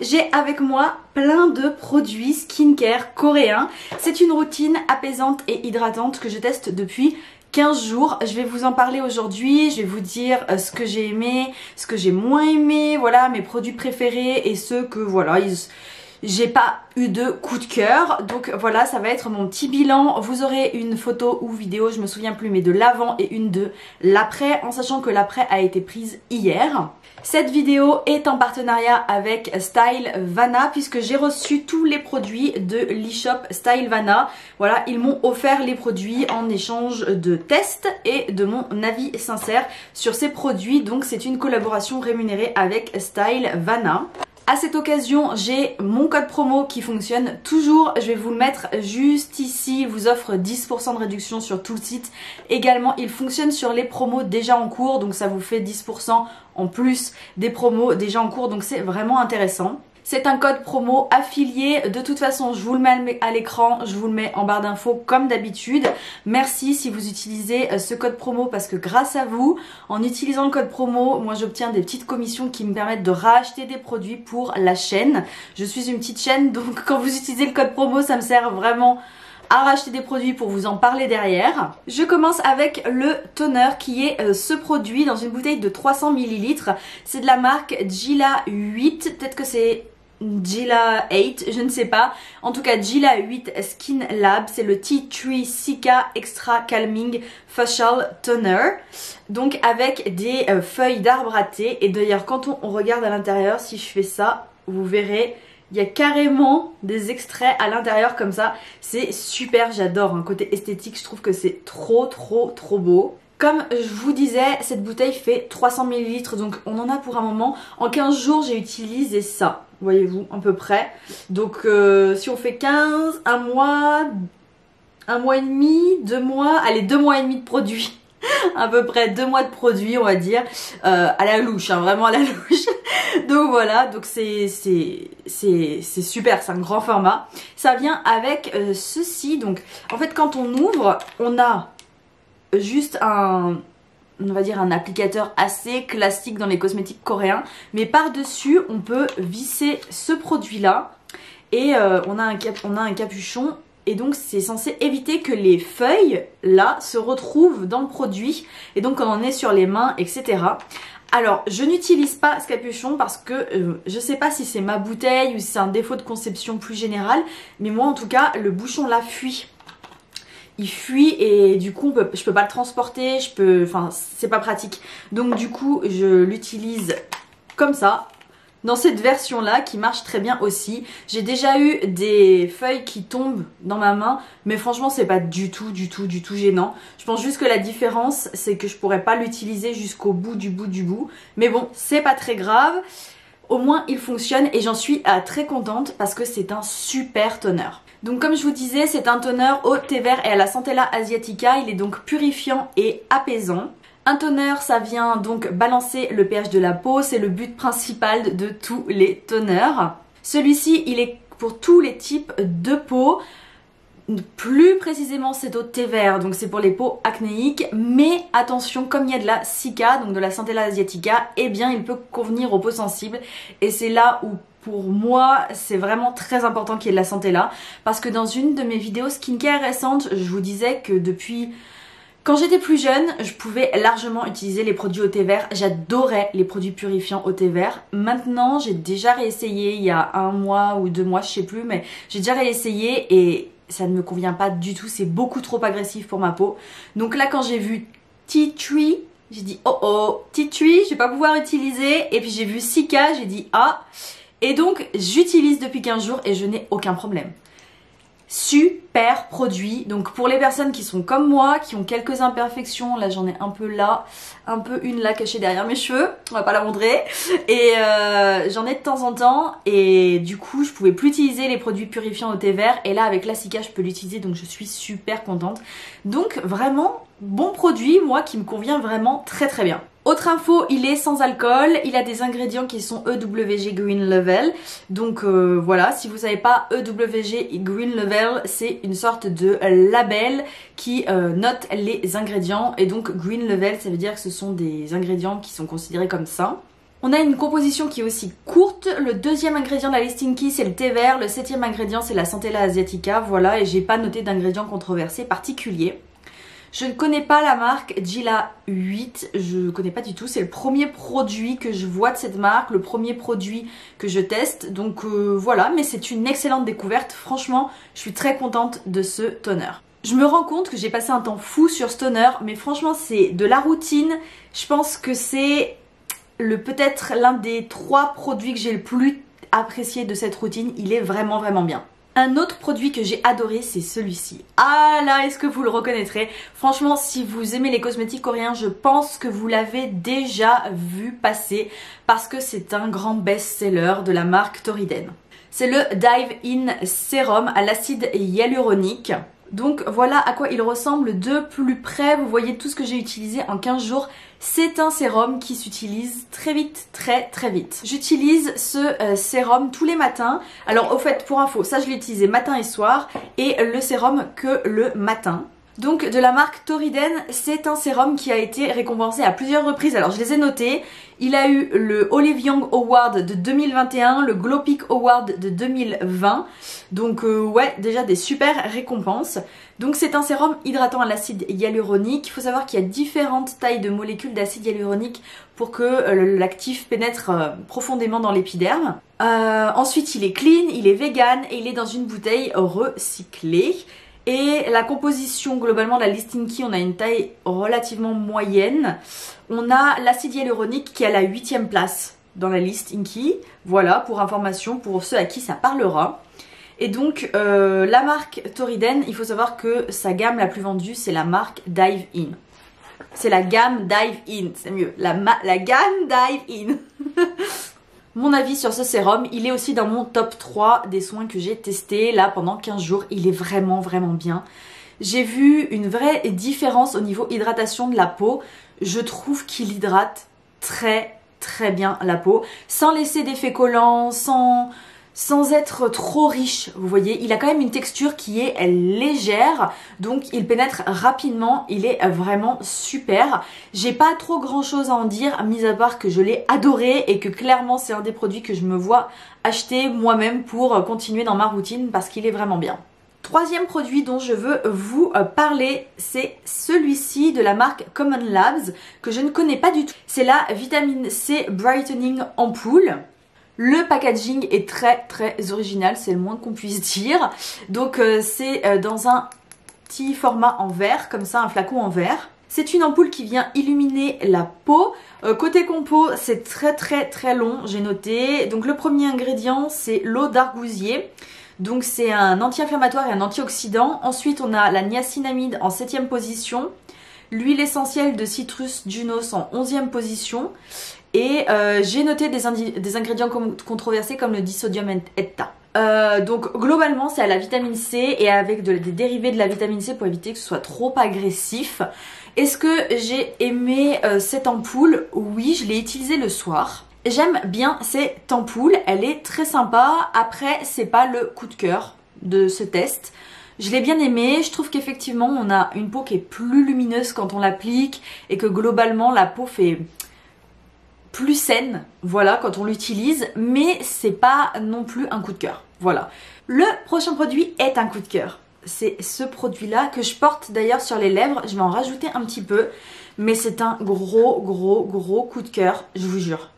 j'ai avec moi plein de produits skincare coréens. C'est une routine apaisante et hydratante que je teste depuis 15 jours. Je vais vous en parler aujourd'hui, je vais vous dire ce que j'ai aimé, ce que j'ai moins aimé, voilà mes produits préférés et ceux que voilà, j'ai pas eu de coup de cœur. Donc voilà, ça va être mon petit bilan. Vous aurez une photo ou vidéo, je me souviens plus, mais de l'avant et une de l'après, en sachant que l'après a été prise hier. Cette vidéo est en partenariat avec Stylevanna puisque j'ai reçu tous les produits de l'e-shop Stylevanna. Voilà, ils m'ont offert les produits en échange de tests et de mon avis sincère sur ces produits. Donc c'est une collaboration rémunérée avec Stylevanna. À cette occasion, j'ai mon code promo qui fonctionne toujours. Je vais vous le mettre juste ici. Il vous offre 10% de réduction sur tout le site. Également, il fonctionne sur les promos déjà en cours. Donc ça vous fait 10% en plus des promos déjà en cours. Donc c'est vraiment intéressant. C'est un code promo affilié, de toute façon je vous le mets à l'écran, je vous le mets en barre d'infos comme d'habitude. Merci si vous utilisez ce code promo parce que grâce à vous, en utilisant le code promo, moi j'obtiens des petites commissions qui me permettent de racheter des produits pour la chaîne. Je suis une petite chaîne donc quand vous utilisez le code promo ça me sert vraiment à racheter des produits pour vous en parler derrière. Je commence avec le toner qui est ce produit dans une bouteille de 300 ml. C'est de la marque Gila 8, peut-être que c'est Gila 8, je ne sais pas. En tout cas, Gila 8 Skin Lab, c'est le Tea Tree Cica Extra Calming Facial Toner. Donc avec des feuilles d'arbre à thé. Et d'ailleurs, quand on regarde à l'intérieur, si je fais ça, vous verrez, il y a carrément des extraits à l'intérieur comme ça. C'est super, j'adore. Un côté esthétique, je trouve que c'est trop beau. Comme je vous disais, cette bouteille fait 300 ml, donc on en a pour un moment. En 15 jours, j'ai utilisé ça, voyez-vous, à peu près. Donc si on fait 15, un mois et demi, 2 mois, allez 2 mois et demi de produits. À peu près 2 mois de produits, on va dire, à la louche, hein, vraiment à la louche. Donc voilà, donc c'est super, c'est un grand format. Ça vient avec ceci, donc en fait quand on ouvre, on a juste on va dire un applicateur assez classique dans les cosmétiques coréens, mais par-dessus on peut visser ce produit là et on a un capuchon et donc c'est censé éviter que les feuilles là se retrouvent dans le produit et donc quand on est sur les mains, etc. Alors je n'utilise pas ce capuchon parce que je sais pas si c'est ma bouteille ou si c'est un défaut de conception plus général, mais moi en tout cas le bouchon là fuit. Il fuit et du coup je peux pas le transporter, enfin c'est pas pratique. Donc du coup je l'utilise comme ça, dans cette version là qui marche très bien aussi. J'ai déjà eu des feuilles qui tombent dans ma main, mais franchement c'est pas du tout gênant. Je pense juste que la différence c'est que je pourrais pas l'utiliser jusqu'au bout du bout. Mais bon, c'est pas très grave. Au moins il fonctionne et j'en suis très contente parce que c'est un super toner. Donc comme je vous disais, c'est un toner au thé vert et à la Centella asiatica. Il est donc purifiant et apaisant. Un toner, ça vient donc balancer le pH de la peau. C'est le but principal de tous les toners. Celui-ci, il est pour tous les types de peau. Plus précisément c'est au thé vert, donc c'est pour les peaux acnéiques, mais attention, comme il y a de la cica, donc de la Centella asiatica, eh bien il peut convenir aux peaux sensibles et c'est là où pour moi c'est vraiment très important qu'il y ait de la Centella, parce que dans une de mes vidéos skincare récentes, je vous disais que depuis quand j'étais plus jeune, je pouvais largement utiliser les produits au thé vert. J'adorais les produits purifiants au thé vert. Maintenant, j'ai déjà réessayé il y a 1 mois ou 2 mois, je sais plus, mais j'ai déjà réessayé et ça ne me convient pas du tout. C'est beaucoup trop agressif pour ma peau. Donc là, quand j'ai vu Tea Tree, j'ai dit oh, Tea Tree, je vais pas pouvoir utiliser. Et puis j'ai vu Cica, j'ai dit ah. Et donc, j'utilise depuis 15 jours et je n'ai aucun problème. Super produit, donc pour les personnes qui sont comme moi, qui ont quelques imperfections, là j'en ai un peu là, un peu une là cachée derrière mes cheveux, on va pas la montrer, et j'en ai de temps en temps, et du coup je pouvais plus utiliser les produits purifiants au thé vert, et là avec la Cica je peux l'utiliser, donc je suis super contente. Donc vraiment bon produit, moi qui me convient vraiment très bien. Autre info, il est sans alcool, il a des ingrédients qui sont EWG Green Level. Donc voilà, si vous savez pas, EWG Green Level, c'est une sorte de label qui note les ingrédients. Et donc Green Level, ça veut dire que ce sont des ingrédients qui sont considérés comme sains. On a une composition qui est aussi courte. Le deuxième ingrédient de la listing key c'est le thé vert. Le septième ingrédient c'est la Centella asiatica. Voilà, et j'ai pas noté d'ingrédients controversés particuliers. Je ne connais pas la marque Gila 8, je ne connais pas du tout. C'est le premier produit que je vois de cette marque, le premier produit que je teste. Donc voilà, mais c'est une excellente découverte. Franchement, je suis très contente de ce toner. Je me rends compte que j'ai passé un temps fou sur ce toner, mais franchement c'est de la routine. Je pense que c'est peut-être l'un des 3 produits que j'ai le plus apprécié de cette routine. Il est vraiment bien. Un autre produit que j'ai adoré, c'est celui-ci. Ah là, est-ce que vous le reconnaîtrez? Franchement, si vous aimez les cosmétiques coréens, je pense que vous l'avez déjà vu passer parce que c'est un grand best-seller de la marque Toriden. C'est le Dive In Sérum à l'acide hyaluronique. Donc voilà à quoi il ressemble de plus près. Vous voyez tout ce que j'ai utilisé en 15 jours. C'est un sérum qui s'utilise très vite, très vite. J'utilise ce sérum tous les matins. Alors au fait, pour info, ça je l'ai utilisé matin et soir et le sérum que le matin. Donc de la marque Toriden, c'est un sérum qui a été récompensé à plusieurs reprises. Alors je les ai notés. Il a eu le Olive Young Award de 2021, le Glow Peak Award de 2020. Donc ouais, déjà des super récompenses. Donc c'est un sérum hydratant à l'acide hyaluronique. Il faut savoir qu'il y a différentes tailles de molécules d'acide hyaluronique pour que l'actif pénètre profondément dans l'épiderme. Ensuite il est clean, il est vegan et il est dans une bouteille recyclée. Et la composition globalement de la listing key, on a une taille relativement moyenne. On a l'acide hyaluronique qui est à la 8e place dans la listing key. Voilà, pour information, pour ceux à qui ça parlera. Et donc la marque Toriden, il faut savoir que sa gamme la plus vendue c'est la marque Dive In. C'est la gamme Dive In, c'est mieux. La gamme Dive In. Mon avis sur ce sérum, il est aussi dans mon top 3 des soins que j'ai testés là pendant 15 jours. Il est vraiment bien. J'ai vu une vraie différence au niveau hydratation de la peau. Je trouve qu'il hydrate très bien la peau, sans laisser d'effet collant, sans être trop riche, vous voyez. Il a quand même une texture qui est légère, donc il pénètre rapidement, il est vraiment super. J'ai pas trop grand chose à en dire, mis à part que je l'ai adoré et que clairement c'est un des produits que je me vois acheter moi-même pour continuer dans ma routine parce qu'il est vraiment bien. Troisième produit dont je veux vous parler, c'est celui-ci de la marque Common Labs que je ne connais pas du tout. C'est la vitamine C Brightening Ampoule. Le packaging est très original, c'est le moins qu'on puisse dire. Donc c'est dans un petit format en verre, comme ça, un flacon en verre. C'est une ampoule qui vient illuminer la peau. Côté compo, c'est très long, j'ai noté. Donc le premier ingrédient, c'est l'eau d'argousier. Donc c'est un anti-inflammatoire et un antioxydant. Ensuite, on a la niacinamide en 7e position. L'huile essentielle de citrus Junos en 11e position. Et j'ai noté des ingrédients controversés comme le disodium etta. Donc globalement c'est à la vitamine C et avec des dérivés de la vitamine C pour éviter que ce soit trop agressif. Est-ce que j'ai aimé cette ampoule? Oui, je l'ai utilisée le soir. J'aime bien cette ampoule, elle est très sympa. Après c'est pas le coup de cœur de ce test. Je l'ai bien aimé, je trouve qu'effectivement on a une peau qui est plus lumineuse quand on l'applique et que globalement la peau fait plus saine, voilà, quand on l'utilise, mais c'est pas non plus un coup de cœur, voilà. Le prochain produit est un coup de cœur. C'est ce produit-là que je porte d'ailleurs sur les lèvres, je vais en rajouter un petit peu, mais c'est un gros coup de cœur, je vous jure.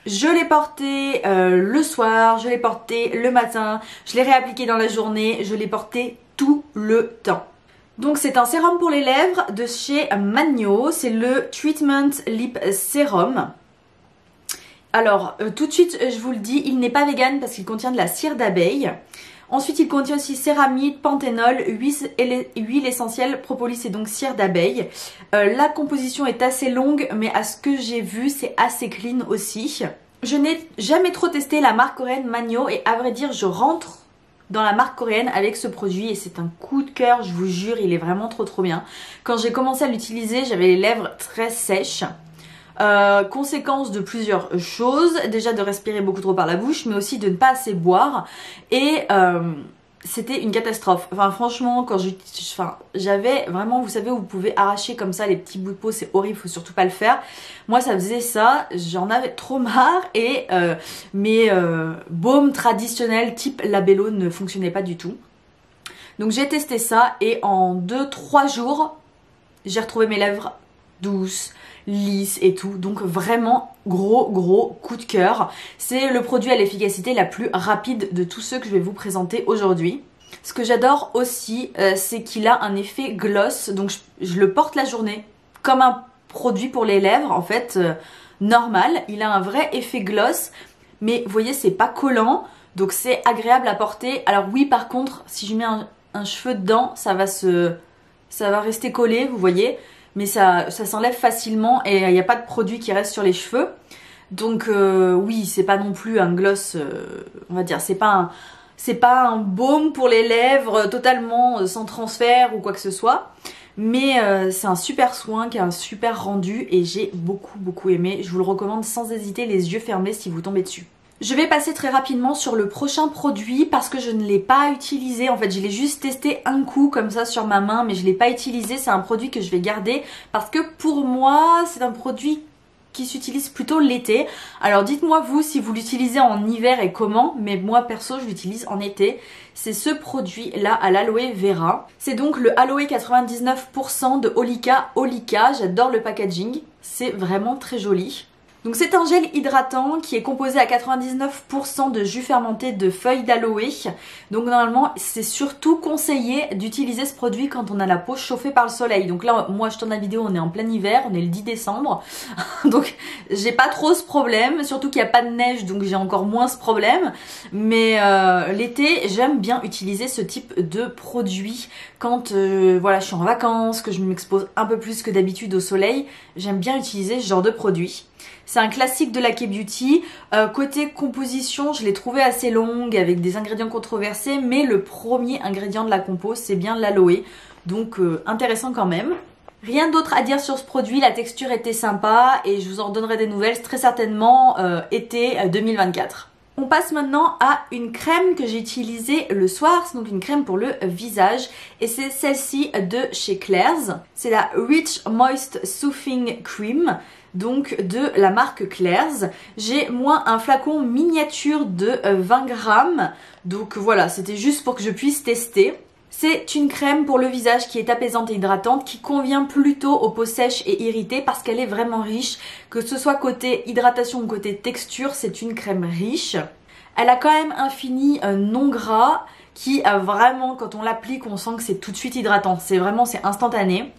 Je l'ai porté le soir, je l'ai porté le matin, je l'ai réappliqué dans la journée, je l'ai porté tout le temps. Donc c'est un sérum pour les lèvres de chez Magno, c'est le Treatment Lip Serum. Alors tout de suite je vous le dis, il n'est pas vegan parce qu'il contient de la cire d'abeille. Ensuite il contient aussi céramide, panthénol, huile essentielle, propolis et donc cire d'abeille. La composition est assez longue mais à ce que j'ai vu c'est assez clean aussi. Je n'ai jamais trop testé la marque coréenne Magno et à vrai dire je rentre dans la marque coréenne avec ce produit et c'est un coup de cœur, je vous jure, il est vraiment trop bien. Quand j'ai commencé à l'utiliser, j'avais les lèvres très sèches. Conséquence de plusieurs choses, déjà de respirer beaucoup trop par la bouche, mais aussi de ne pas assez boire. Et c'était une catastrophe. Enfin franchement quand j'avais vraiment, vous savez où vous pouvez arracher comme ça les petits bouts de peau, c'est horrible, faut surtout pas le faire. Moi ça faisait ça, j'en avais trop marre et mes baumes traditionnels type Labello ne fonctionnaient pas du tout. Donc j'ai testé ça et en 2-3 jours j'ai retrouvé mes lèvres douces, lisses et tout, donc vraiment gros coup de cœur. C'est le produit à l'efficacité la plus rapide de tous ceux que je vais vous présenter aujourd'hui. Ce que j'adore aussi, c'est qu'il a un effet gloss, donc je le porte la journée comme un produit pour les lèvres en fait, normal. Il a un vrai effet gloss, mais vous voyez c'est pas collant, donc c'est agréable à porter. Alors oui par contre, si je mets un cheveu dedans, ça va rester collé, vous voyez. Mais ça s'enlève facilement et il n'y a pas de produit qui reste sur les cheveux. Donc oui, c'est pas non plus un gloss, on va dire, c'est pas un baume pour les lèvres totalement sans transfert ou quoi que ce soit. Mais c'est un super soin qui a un super rendu et j'ai beaucoup aimé. Je vous le recommande sans hésiter, les yeux fermés si vous tombez dessus. Je vais passer très rapidement sur le prochain produit parce que je ne l'ai pas utilisé. En fait, je l'ai juste testé un coup comme ça sur ma main, mais je ne l'ai pas utilisé. C'est un produit que je vais garder parce que pour moi, c'est un produit qui s'utilise plutôt l'été. Alors dites-moi vous si vous l'utilisez en hiver et comment, mais moi perso je l'utilise en été. C'est ce produit là à l'aloe vera. C'est donc le aloe 99% de Olika. J'adore le packaging, c'est vraiment très joli. Donc c'est un gel hydratant qui est composé à 99% de jus fermenté de feuilles d'aloe. Donc normalement c'est surtout conseillé d'utiliser ce produit quand on a la peau chauffée par le soleil. Donc là moi je tourne la vidéo, on est en plein hiver, on est le 10 décembre. Donc j'ai pas trop ce problème, surtout qu'il n'y a pas de neige donc j'ai encore moins ce problème. Mais l'été j'aime bien utiliser ce type de produit quand voilà, je suis en vacances, que je m'expose un peu plus que d'habitude au soleil. J'aime bien utiliser ce genre de produit. C'est un classique de la K-Beauty. Côté composition, je l'ai trouvé assez longue avec des ingrédients controversés, mais le premier ingrédient de la compo, c'est bien l'aloe. Donc intéressant quand même. Rien d'autre à dire sur ce produit, la texture était sympa et je vous en donnerai des nouvelles très certainement été 2024. On passe maintenant à une crème que j'ai utilisée le soir, c'est donc une crème pour le visage et c'est celle-ci de chez Claire's. C'est la Rich Moist Soothing Cream, donc de la marque Claire's. J'ai moi un flacon miniature de 20 grammes, donc voilà, c'était juste pour que je puisse tester. C'est une crème pour le visage qui est apaisante et hydratante, qui convient plutôt aux peaux sèches et irritées parce qu'elle est vraiment riche. Que ce soit côté hydratation ou côté texture, c'est une crème riche. Elle a quand même un fini non gras qui vraiment, quand on l'applique, on sent que c'est tout de suite hydratant. C'est instantané.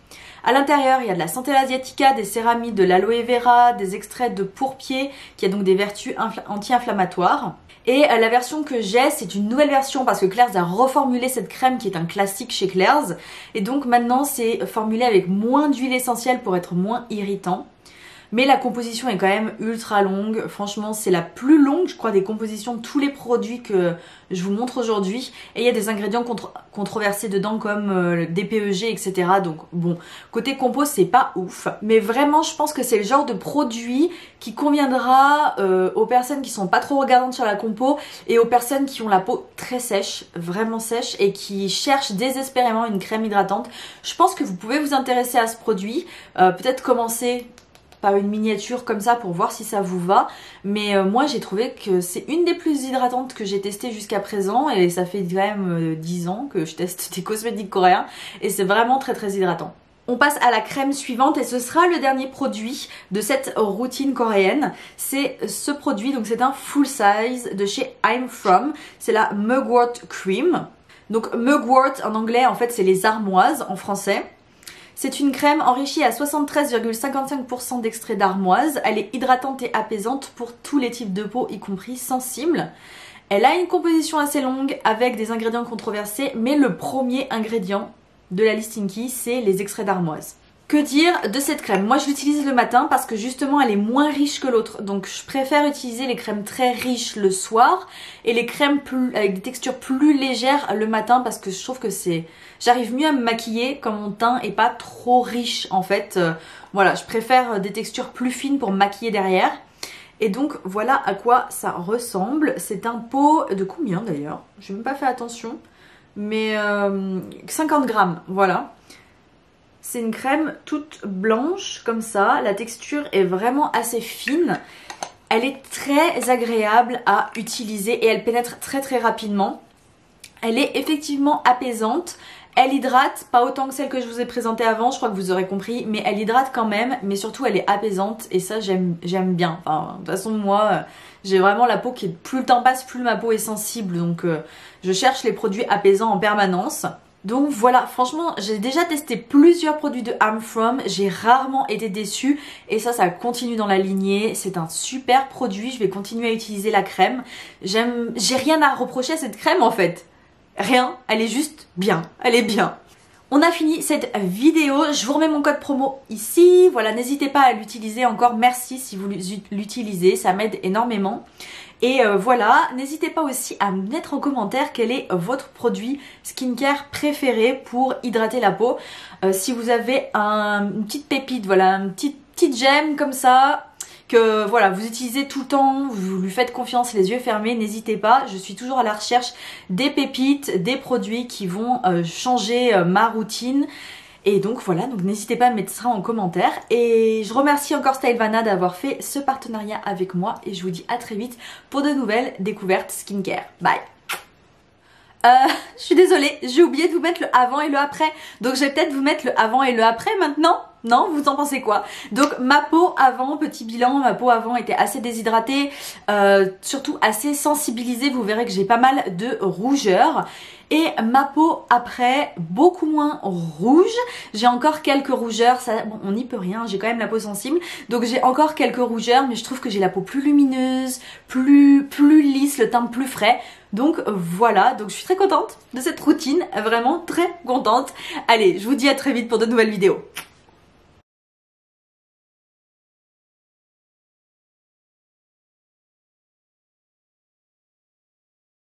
À l'intérieur, il y a de la Centella asiatica, des céramides, de l'aloe vera, des extraits de pourpier qui a donc des vertus anti-inflammatoires. Et la version que j'ai, c'est une nouvelle version parce que Claire's a reformulé cette crème qui est un classique chez Claire's. Et donc maintenant, c'est formulé avec moins d'huile essentielle pour être moins irritant. Mais la composition est quand même ultra longue. Franchement, c'est la plus longue, je crois, des compositions de tous les produits que je vous montre aujourd'hui. Et il y a des ingrédients controversés dedans comme DPEG, etc. Donc bon, côté compo, c'est pas ouf. Mais vraiment, je pense que c'est le genre de produit qui conviendra aux personnes qui sont pas trop regardantes sur la compo et aux personnes qui ont la peau très sèche, vraiment sèche, et qui cherchent désespérément une crème hydratante. Je pense que vous pouvez vous intéresser à ce produit. Peut-être commencer par une miniature comme ça pour voir si ça vous va, mais moi j'ai trouvé que c'est une des plus hydratantes que j'ai testées jusqu'à présent et ça fait quand même 10 ans que je teste des cosmétiques coréens et c'est vraiment très hydratant. On passe à la crème suivante et ce sera le dernier produit de cette routine coréenne. C'est ce produit, donc c'est un full size de chez I'm From, c'est la Mugwort Cream. Donc Mugwort en anglais en fait c'est les armoises en français. C'est une crème enrichie à 73,55% d'extrait d'armoise. Elle est hydratante et apaisante pour tous les types de peau, y compris sensibles. Elle a une composition assez longue avec des ingrédients controversés, mais le premier ingrédient de la listinky, c'est les extraits d'armoise. Que dire de cette crème? Moi je l'utilise le matin parce que justement elle est moins riche que l'autre. Donc je préfère utiliser les crèmes très riches le soir et les crèmes avec des textures plus légères le matin parce que je trouve que j'arrive mieux à me maquiller quand mon teint est pas trop riche en fait. Voilà, je préfère des textures plus fines pour me maquiller derrière. Et donc voilà à quoi ça ressemble. C'est un pot de combien d'ailleurs? J'ai même pas fait attention. mais 50 grammes, voilà. C'est une crème toute blanche comme ça, la texture est vraiment assez fine. Elle est très agréable à utiliser et elle pénètre très très rapidement. Elle est effectivement apaisante. Elle hydrate, pas autant que celle que je vous ai présentée avant, je crois que vous aurez compris, mais elle hydrate quand même, mais surtout elle est apaisante et ça j'aime bien. Enfin, de toute façon moi, j'ai vraiment la peau qui, plus le temps passe, plus ma peau est sensible, donc je cherche les produits apaisants en permanence. Donc voilà, franchement, j'ai déjà testé plusieurs produits de I'm From, j'ai rarement été déçue et ça continue dans la lignée, c'est un super produit, je vais continuer à utiliser la crème. J'ai rien à reprocher à cette crème en fait. Rien, elle est juste bien, elle est bien. On a fini cette vidéo, je vous remets mon code promo ici, voilà, n'hésitez pas à l'utiliser encore, merci si vous l'utilisez, ça m'aide énormément. Et voilà, n'hésitez pas aussi à me mettre en commentaire quel est votre produit skincare préféré pour hydrater la peau. Si vous avez une petite pépite, voilà, une petite gemme comme ça, que voilà, vous utilisez tout le temps, vous lui faites confiance les yeux fermés, n'hésitez pas, je suis toujours à la recherche des pépites, des produits qui vont changer ma routine. Et donc voilà, donc n'hésitez pas à mettre ça en commentaire. Et je remercie encore Stylevana d'avoir fait ce partenariat avec moi. Et je vous dis à très vite pour de nouvelles découvertes skincare. Bye. Je suis désolée, j'ai oublié de vous mettre le avant et le après. Donc je vais peut-être vous mettre le avant et le après maintenant. Non, vous en pensez quoi? Donc ma peau avant, petit bilan, ma peau avant était assez déshydratée, surtout assez sensibilisée. Vous verrez que j'ai pas mal de rougeur. Et ma peau après, beaucoup moins rouge. J'ai encore quelques rougeurs, ça, bon, on n'y peut rien, j'ai quand même la peau sensible. Donc j'ai encore quelques rougeurs, mais je trouve que j'ai la peau plus lumineuse, plus lisse, le teint plus frais. Donc voilà, donc je suis très contente de cette routine, vraiment très contente. Allez, je vous dis à très vite pour de nouvelles vidéos.